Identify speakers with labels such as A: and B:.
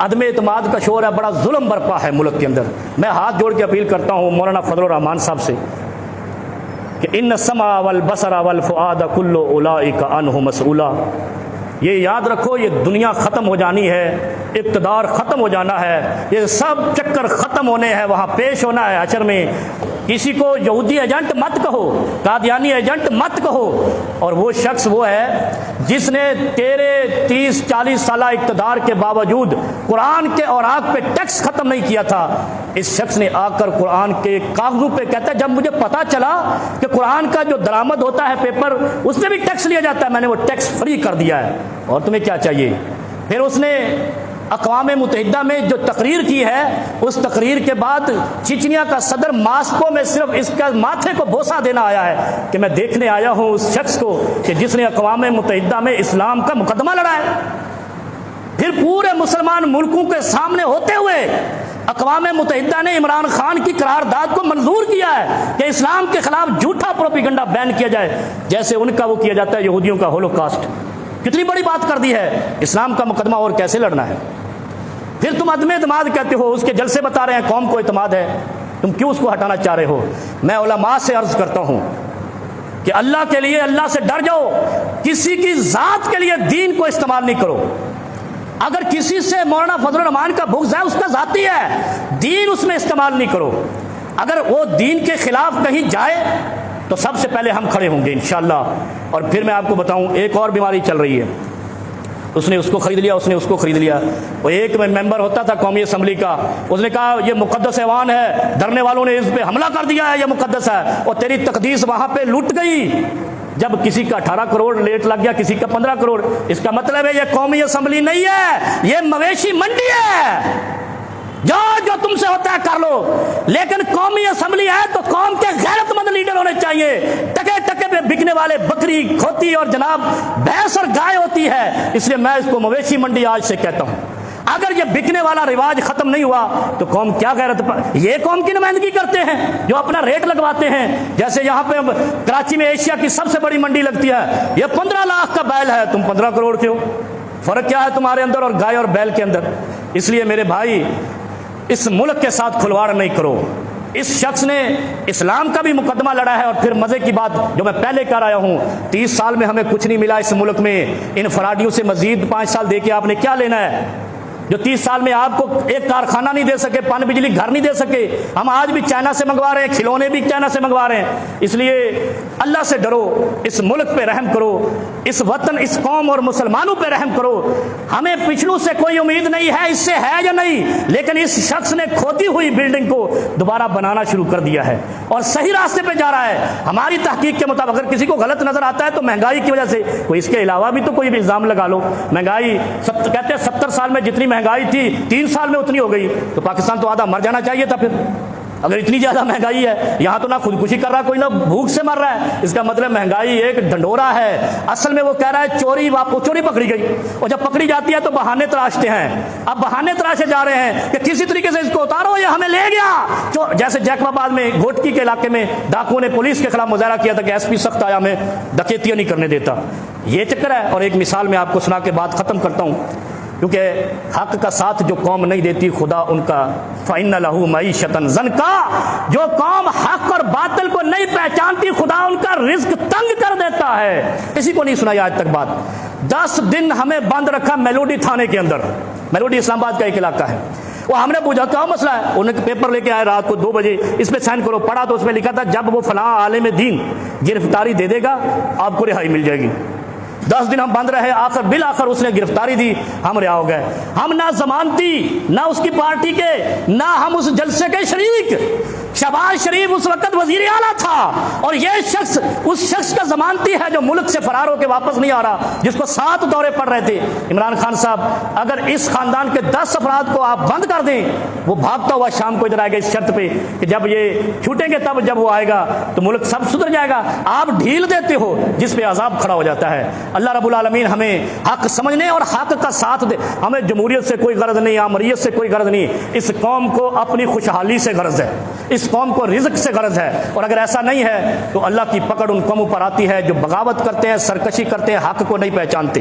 A: عدم اعتماد کا شور ہے، بڑا ظلم برپا ہے ملک کے اندر۔ میں ہاتھ جوڑ کے اپیل کرتا ہوں مولانا فضل الرحمان صاحب سے کہ ان السمع والبصر والفؤاد کل اولئک عنہ مسئولا۔ یہ یاد رکھو، یہ دنیا ختم ہو جانی ہے، اقتدار ختم ہو جانا ہے، یہ سب چکر ختم ہونے ہیں، وہاں پیش ہونا ہے حشر میں۔ کسی کو یہودی ایجنٹ مت کہو، قادیانی ایجنٹ مت کہو، اور وہ شخص وہ ہے جس نے تیرے 30-40 سالہ اقتدار کے باوجود قرآن کے اوراق پہ ٹیکس ختم نہیں کیا تھا۔ اس شخص نے آ کر قرآن کے کاغذوں پہ کہتا ہے جب مجھے پتا چلا کہ قرآن کا جو درآمد ہوتا ہے پیپر اس میں بھی ٹیکس لیا جاتا ہے، میں نے وہ ٹیکس فری کر دیا ہے، اور تمہیں کیا چاہیے؟ پھر اس نے اقوام متحدہ میں جو تقریر کی ہے، اس تقریر کے بعد چچنیا کا صدر ماسکو میں صرف اس کا ماتھے کو بوسہ دینا آیا ہے کہ میں دیکھنے آیا ہوں اس شخص کو کہ جس نے اقوام متحدہ میں اسلام کا مقدمہ لڑا ہے۔ پھر پورے مسلمان ملکوں کے سامنے ہوتے ہوئے اقوام متحدہ نے عمران خان کی قرارداد کو منظور کیا ہے کہ اسلام کے خلاف جھوٹا پروپیگنڈا بین کیا جائے، جیسے ان کا وہ کیا جاتا ہے یہودیوں کا ہولوکاسٹ۔ کتنی بڑی بات کر دی ہے، اسلام کا مقدمہ اور کیسے لڑنا ہے؟ پھر تم عدم اعتماد کہتے ہو، اس کے جلسے بتا رہے ہیں قوم کو اعتماد ہے، تم کیوں اس کو ہٹانا چاہ رہے ہو؟ میں علماء سے عرض کرتا ہوں کہ اللہ کے لیے اللہ سے ڈر جاؤ، کسی کی ذات کے لیے دین کو استعمال نہیں کرو۔ اگر کسی سے مولانا فضل الرحمان کا بغض ہے، اس کا ذاتی ہے، دین اس میں استعمال نہیں کرو۔ اگر وہ دین کے خلاف کہیں جائے تو سب سے پہلے ہم کھڑے ہوں گے انشاءاللہ۔ اور پھر میں آپ کو بتاؤں، ایک اور بیماری چل رہی ہے، اس نے اس کو خرید لیا، اس نے اس کو خرید لیا۔ وہ ایک ممبر ہوتا تھا قومی اسمبلی کا، اس نے کہا یہ مقدس ایوان ہے، دھرنے والوں نے اس پہ حملہ کر دیا ہے، یہ مقدس ہے، اور تیری تقدیس وہاں پہ لٹ گئی۔ جب کسی کا 18 کروڑ لیٹ لگ گیا، کسی کا 15 کروڑ، اس کا مطلب ہے یہ قومی اسمبلی نہیں ہے، یہ مویشی منڈی ہے۔ جو تم سے ہوتا ہے کر لو، لیکن قومی اسمبلی ہے تو قوم کے غیرت مند لیڈر ہونے چاہیے۔ ٹکے ٹکے پہ بکنے والے بکری، کھوتی اور جناب بھینس اور گائے ہوتی ہے، اس لیے میں اس کو مویشی منڈی آج سے کہتا ہوں۔ اگر یہ بکنے والا رواج ختم نہیں ہوا تو قوم کیا غیرت پر؟ یہ قوم کی نمائندگی کرتے ہیں جو اپنا ریٹ لگواتے ہیں، جیسے یہاں پہ کراچی میں ایشیا کی سب سے بڑی منڈی لگتی ہے، یہ 15 لاکھ کا بیل ہے، تم 15 کروڑ کے ہو۔ فرق کیا ہے تمہارے اندر اور گائے اور بیل کے اندر؟ اس لیے میرے بھائی، اس ملک کے ساتھ کھلواڑ نہیں کرو۔ اس شخص نے اسلام کا بھی مقدمہ لڑا ہے، اور پھر مزے کی بات جو میں پہلے کر آیا ہوں، 30 سال میں ہمیں کچھ نہیں ملا اس ملک میں، ان فراڈیوں سے مزید 5 سال دے کے آپ نے کیا لینا ہے؟ جو 30 سال میں آپ کو ایک کارخانہ نہیں دے سکے، پانی بجلی گھر نہیں دے سکے، ہم آج بھی چائنا سے منگوا رہے ہیں، کھلونے بھی چائنا سے منگوا رہے ہیں۔ اس لیے اللہ سے ڈرو، اس ملک پہ رحم کرو، اس وطن، اس قوم اور مسلمانوں پہ رحم کرو۔ ہمیں پچھلوں سے کوئی امید نہیں ہے، اس سے ہے یا نہیں، لیکن اس شخص نے کھوتی ہوئی بلڈنگ کو دوبارہ بنانا شروع کر دیا ہے اور صحیح راستے پہ جا رہا ہے۔ ہماری تحقیق کے مطابق اگر کسی کو غلط نظر آتا ہے تو مہنگائی کی وجہ سے، کوئی اس کے علاوہ بھی تو کوئی بھی الزام لگا لو۔ مہنگائی کہتے ہیں 70 سال میں جتنی مہنگائی تھی 3 سال میں اتنی ہو گئی، تو پاکستان تو آدھا مر جانا چاہیے تھا۔ پھر اگر اتنی زیادہ مہنگائی ہے، یہاں تو نہ خودکشی کر رہا کوئی، نہ بھوک سے مر رہا ہے، اس کا مطلب مہنگائی ایک ڈھنڈورا ہے۔ اصل میں وہ کہہ رہا ہے چوری پکڑی گئی، اور جب پکڑی جاتی ہے تو بہانے تراشتے ہیں۔ اب بہانے تراشے جا رہے ہیں کہ کسی طریقے سے اس کو اتارو، یہ ہمیں لے گیا۔ جیسے جیکب آباد میں گھوٹکی کے علاقے میں ڈاکوؤں نے پولیس کے خلاف مظاہرہ کیا تھا کہ ایس پی سخت آیا، ہمیں ڈکیتیاں نہیں کرنے دیتا۔ یہ چکر ہے۔ اور ایک مثال میں آپ کو سنا کے بات ختم کرتا ہوں، کیونکہ حق کا ساتھ جو قوم نہیں دیتی، خدا ان کا فَإِنَّ لَهُ مَعِيشَةً ضَنْكَا، جو قوم حق اور باطل کو نہیں پہچانتی، خدا ان کا رزق تنگ کر دیتا ہے۔ کسی کو نہیں سنائی آج تک بات۔ 10 دن ہمیں بند رکھا میلوڈی تھانے کے اندر، میلوڈی اسلام آباد کا ایک علاقہ ہے۔ وہ ہم نے پوچھا کیا مسئلہ ہے، انہوں نے پیپر لے کے آئے رات کو 2 بجے، اس پہ سائن کرو۔ پڑھا تو اس پہ لکھا تھا جب وہ فلاں عالم دین گرفتاری دے دے گا آپ کو رہائی مل جائے گی۔ 10 دن ہم بند رہے، بالآخر اس نے گرفتاری دی، ہم رہا ہو گئے۔ ہم نہ ضمانتی، نہ اس کی پارٹی کے، نہ ہم اس جلسے کے شریک۔ شہباز شریف اس وقت وزیر اعلیٰ تھا، اور یہ شخص اس شخص کا ضمانتی ہے جو ملک سے فرار ہو کے واپس نہیں آ رہا، جس کو 7 دورے پڑ رہے تھے۔ عمران خان صاحب، اگر اس خاندان کے 10 افراد کو آپ بند کر دیں، وہ بھاگتا ہوا شام کو ادھر آئے گا اس شرط پہ کہ جب یہ چھوٹیں گے تب جب وہ آئے گا تو ملک سب سدھر جائے گا۔ آپ ڈھیل دیتے ہو جس پہ عذاب کھڑا ہو جاتا ہے۔ اللہ رب العالمین ہمیں حق سمجھنے اور حق کا ساتھ دے۔ ہمیں جمہوریت سے کوئی غرض نہیں، آمریت سے کوئی غرض نہیں، اس قوم کو اپنی خوشحالی سے غرض ہے، اس قوم کو رزق سے غرض ہے۔ اور اگر ایسا نہیں ہے تو اللہ کی پکڑ ان قوموں پر آتی ہے جو بغاوت کرتے ہیں، سرکشی کرتے ہیں، حق کو نہیں پہچانتے۔